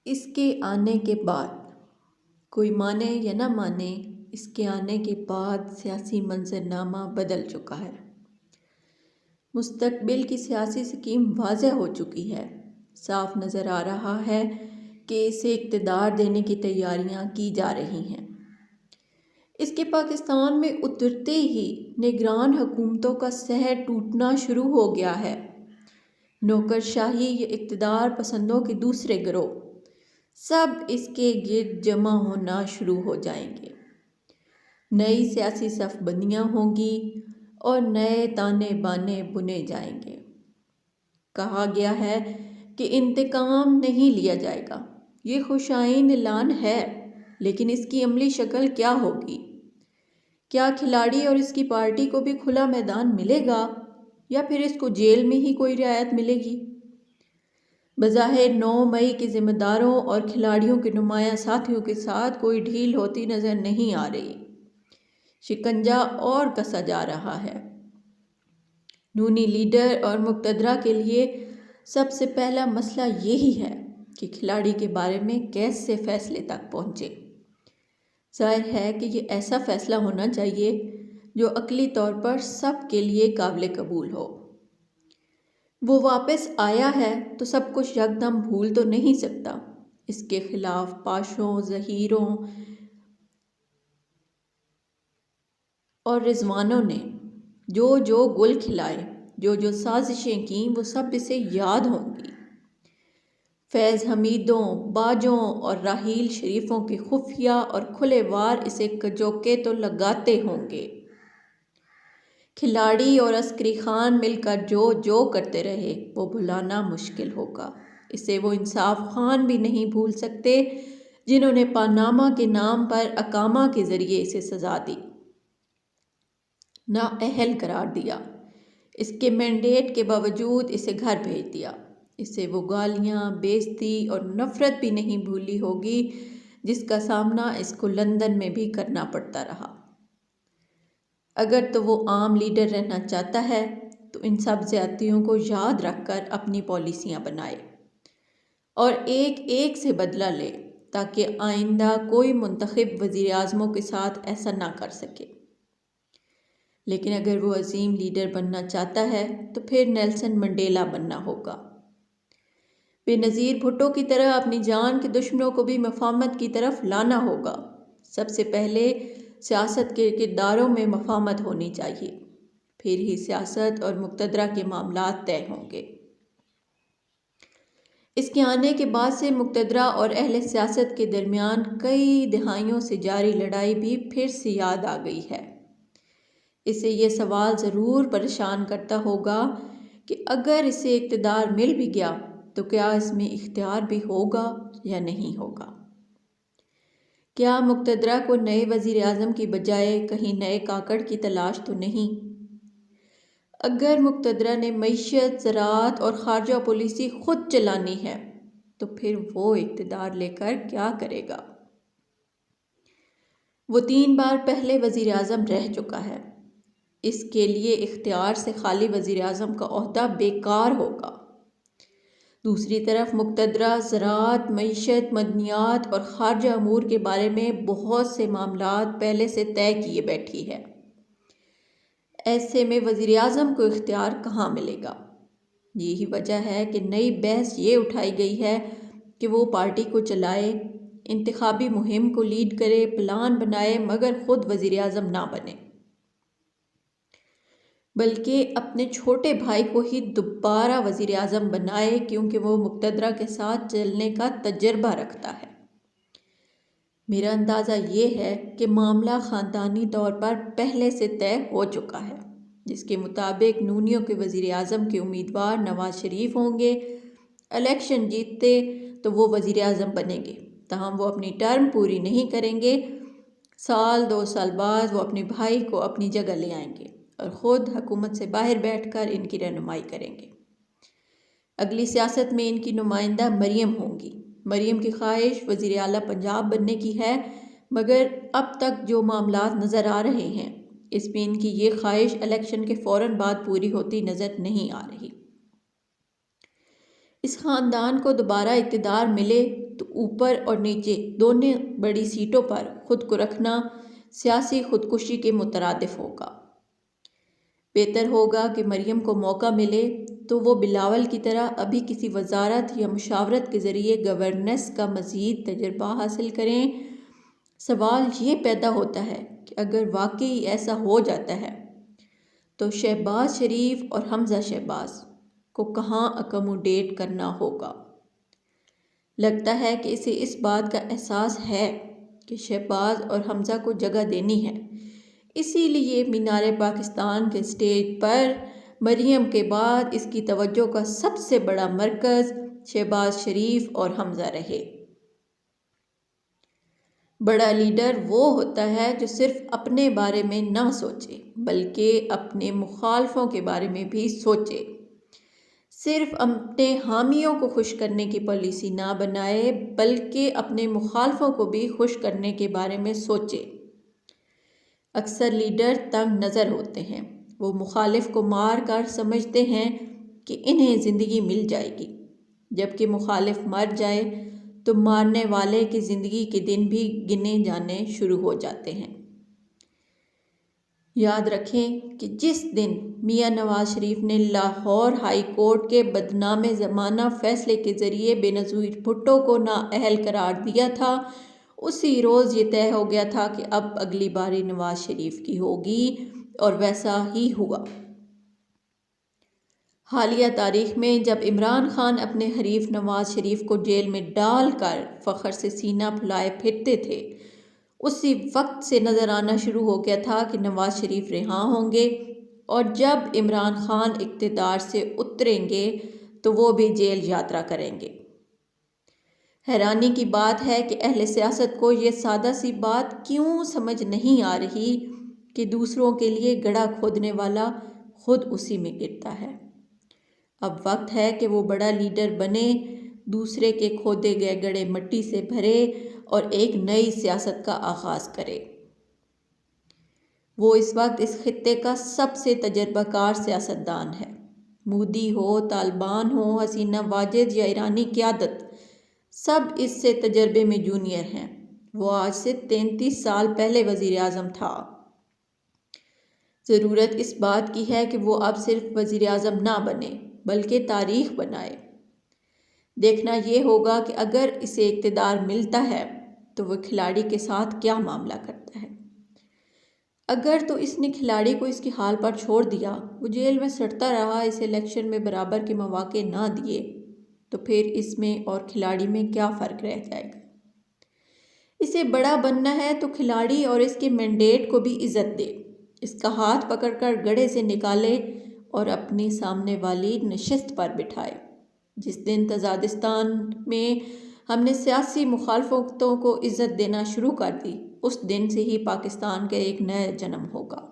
इसके आने के बाद, कोई माने या ना माने, इसके आने के बाद सियासी मंजरनामा बदल चुका है। मुस्तकबिल की सियासी स्कीम वाज़ेह हो चुकी है। साफ नज़र आ रहा है कि इसे इक़्तिदार देने की तैयारियां की जा रही हैं। इसके पाकिस्तान में उतरते ही निगरान हुकूमतों का सहर टूटना शुरू हो गया है। नौकरशाही या इक़्तिदार पसंदों के दूसरे गिरोह सब इसके गिर्द जमा होना शुरू हो जाएंगे। नई सियासी सफ़बंदियाँ होंगी और नए ताने बाने बुने जाएंगे। कहा गया है कि इंतकाम नहीं लिया जाएगा। ये खुशाइन ऐलान है, लेकिन इसकी अमली शक्ल क्या होगी? क्या खिलाड़ी और इसकी पार्टी को भी खुला मैदान मिलेगा या फिर इसको जेल में ही कोई रियायत मिलेगी? बज़ाहिर 9 मई के ज़िम्मेदारों और खिलाड़ियों के नुमाया साथियों के साथ कोई ढील होती नज़र नहीं आ रही। शिकंजा और कसा जा रहा है। नूनी लीडर और मुक़्तदरा के लिए सबसे पहला मसला यही है कि खिलाड़ी के बारे में कैसे फ़ैसले तक पहुँचे। ज़ाहिर है कि ये ऐसा फ़ैसला होना चाहिए जो अक़ली तौर पर सब के लिए काबिल कबूल हो। वो वापस आया है तो सब कुछ यकदम भूल तो नहीं सकता। इसके खिलाफ पाशों, ज़हीरों और रिजवानों ने जो जो गुल खिलाए, जो जो साजिशें की, वो सब इसे याद होंगी। फैज़ हमीदों, बाजों और राहील शरीफों के खुफिया और खुले वार इसे कजोके तो लगाते होंगे। खिलाड़ी और अस्करी खान मिलकर जो जो करते रहे वो भुलाना मुश्किल होगा। इसे वो इंसाफ खान भी नहीं भूल सकते जिन्होंने पानामा के नाम पर अकामा के ज़रिए इसे सज़ा दी, नाअहल करार दिया। इसके मैंडेट के बावजूद इसे घर भेज दिया। इसे वो गालियाँ, बेइज्जती और नफ़रत भी नहीं भूली होगी जिसका सामना इसको लंदन में भी करना पड़ता रहा। अगर तो वो आम लीडर रहना चाहता है तो इन सब ज़्यादतियों को याद रखकर अपनी पॉलिसियाँ बनाए और एक एक से बदला ले, ताकि आइंदा कोई मुंतखब वज़ीर आज़मों के साथ ऐसा ना कर सके। लेकिन अगर वो अजीम लीडर बनना चाहता है तो फिर नेल्सन मंडेला बनना होगा। बेनज़ीर भुट्टो की तरह अपनी जान के दुश्मनों को भी मफाहमत की तरफ लाना होगा। सबसे पहले सियासत के किरदारों में मफाहमत होनी चाहिए, फिर ही सियासत और मुक़्तदरा के मामलात तय होंगे। इसके आने के बाद से मुक़्तदरा और अहले सियासत के दरमियान कई दहाइयों से जारी लड़ाई भी फिर से याद आ गई है। इसे ये सवाल ज़रूर परेशान करता होगा कि अगर इसे इक़्तिदार मिल भी गया तो क्या इसमें इख्तियार भी होगा या नहीं होगा। क्या मुक़्तदरा को नए वज़ीर आज़म की बजाय कहीं नए काकड़ की तलाश तो नहीं? अगर मुक़्तदरा ने मईशत, ज़राअत और ख़ारजा पॉलिसी खुद चलानी है तो फिर वो इक़्तिदार लेकर क्या करेगा? वो 3 बार पहले वज़ीर आज़म रह चुका है। इसके लिए इख्तियार से खाली वज़ीर आज़म का ओहदा बेकार होगा। दूसरी तरफ मुक़्तदरा ज़राअत, मईशत, मदनियात और ख़ारजा अमूर के बारे में बहुत से मामलात पहले से तय किए बैठी है। ऐसे में वज़ीर आज़म को इख्तियार कहाँ मिलेगा? यही वजह है कि नई बहस ये उठाई गई है कि वो पार्टी को चलाए, इंतखाबी मुहिम को लीड करे, प्लान बनाए, मगर ख़ुद वज़ीर आज़म ना बने, बल्कि अपने छोटे भाई को ही दोबारा वज़ीर आज़म बनाए, क्योंकि वो मुक़्तदरा के साथ चलने का तजर्बा रखता है। मेरा अंदाज़ा ये है कि मामला ख़ानदानी तौर पर पहले से तय हो चुका है, जिसके मुताबिक नूनियों के वज़ीर आज़म के उम्मीदवार नवाज़ शरीफ होंगे। इलेक्शन जीतते तो वो वज़ीर आज़म बनेंगे, ताहम वो अपनी टर्म पूरी नहीं करेंगे। साल 2 साल बाद वो अपने भाई को अपनी जगह ले आएंगे और ख़ुद हुकूमत से बाहर बैठकर इनकी रहनुमाई करेंगे। अगली सियासत में इनकी नुमाइंदा मरियम होंगी। मरियम की ख्वाहिश वज़ीर आला पंजाब बनने की है, मगर अब तक जो मामलात नज़र आ रहे हैं इसमें इनकी ये ख्वाहिश इलेक्शन के फ़ौरन बाद पूरी होती नज़र नहीं आ रही। इस ख़ानदान को दोबारा इक़्तिदार मिले तो ऊपर और नीचे दोनों बड़ी सीटों पर खुद को रखना सियासी खुदकुशी के मुतरादिफ होगा। बेहतर होगा कि मरियम को मौका मिले तो वो बिलावल की तरह अभी किसी वजारत या मुशावरत के ज़रिए गवर्नेंस का मज़ीद तजर्बा हासिल करें। सवाल ये पैदा होता है कि अगर वाकई ऐसा हो जाता है तो शहबाज शरीफ और हमज़ा शहबाज को कहाँ अकोमोडेट करना होगा। लगता है कि इसे इस बात का एहसास है कि शहबाज और हमज़ा को जगह देनी है, इसीलिए मीनार पाकिस्तान के स्टेज पर मरियम के बाद इसकी तवज्जो का सबसे बड़ा मरकज़ शहबाज शरीफ और हमज़ा रहे। बड़ा लीडर वो होता है जो सिर्फ अपने बारे में ना सोचे बल्कि अपने मुखालफों के बारे में भी सोचे। सिर्फ अपने हामियों को खुश करने की पॉलिसी ना बनाए बल्कि अपने मुखालफों को भी खुश करने के बारे में सोचे। अक्सर लीडर तंग नज़र होते हैं, वो मुखालिफ को मार कर समझते हैं कि इन्हें ज़िंदगी मिल जाएगी, जबकि मुखालिफ मर जाए तो मारने वाले की ज़िंदगी के दिन भी गिने जाने शुरू हो जाते हैं। याद रखें कि जिस दिन मियां नवाज शरीफ ने लाहौर हाई कोर्ट के बदनामे ज़माना फैसले के ज़रिए बेनज़ीर भुट्टो को नाअहल करार दिया था, उसी रोज़ ये तय हो गया था कि अब अगली बारी नवाज शरीफ की होगी, और वैसा ही हुआ। हालिया तारीख में जब इमरान खान अपने हरीफ नवाज शरीफ को जेल में डालकर फ़ख्र से सीना फुलाए फिरते थे, उसी वक्त से नज़र आना शुरू हो गया था कि नवाज शरीफ रिहा होंगे और जब इमरान खान इक़्तिदार से उतरेंगे तो वो भी जेल यात्रा करेंगे। हैरानी की बात है कि अहले सियासत को ये सादा सी बात क्यों समझ नहीं आ रही कि दूसरों के लिए गड्ढा खोदने वाला खुद उसी में गिरता है। अब वक्त है कि वो बड़ा लीडर बने, दूसरे के खोदे गए गड्ढे मिट्टी से भरे और एक नई सियासत का आगाज़ करे। वो इस वक्त इस खित्ते का सबसे तजर्बाकार सियासतदान है। मोदी हो, तालिबान हो, हसीना वाजिद या ईरानी क़यादत, सब इससे तजर्बे में जूनियर हैं। वो आज से 33 साल पहले वज़ीर आज़म था। ज़रूरत इस बात की है कि वो अब सिर्फ वज़ीर आज़म ना बने बल्कि तारीख़ बनाए। देखना ये होगा कि अगर इसे इक़्तिदार मिलता है तो वह खिलाड़ी के साथ क्या मामला करता है। अगर तो इसने खिलाड़ी को इसके हाल पर छोड़ दिया, वो जेल में सड़ता रहा, इसे इलेक्शन में बराबर के मौके ना दिए, तो फिर इसमें और खिलाड़ी में क्या फ़र्क रह जाएगा। इसे बड़ा बनना है तो खिलाड़ी और इसके मैंडेट को भी इज़्ज़त दे, इसका हाथ पकड़कर गड्ढे से निकाले और अपने सामने वाली नशिस्त पर बिठाए। जिस दिन तजादिस्तान में हमने सियासी मुखालफतों को इज़्ज़त देना शुरू कर दी, उस दिन से ही पाकिस्तान का एक नया जन्म होगा।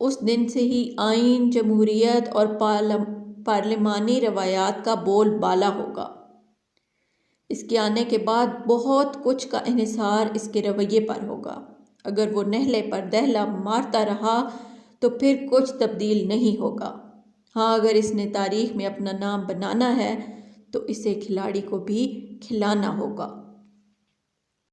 उस दिन से ही आइन, जमहूरियत और पार्लिमानी रवायात का बोल बाला होगा। इसके आने के बाद बहुत कुछ का इन्हिसार इसके रवैये पर होगा। अगर वो नहले पर दहला मारता रहा तो फिर कुछ तब्दील नहीं होगा। हाँ, अगर इसने तारीख़ में अपना नाम बनाना है तो इसे खिलाड़ी को भी खिलाना होगा।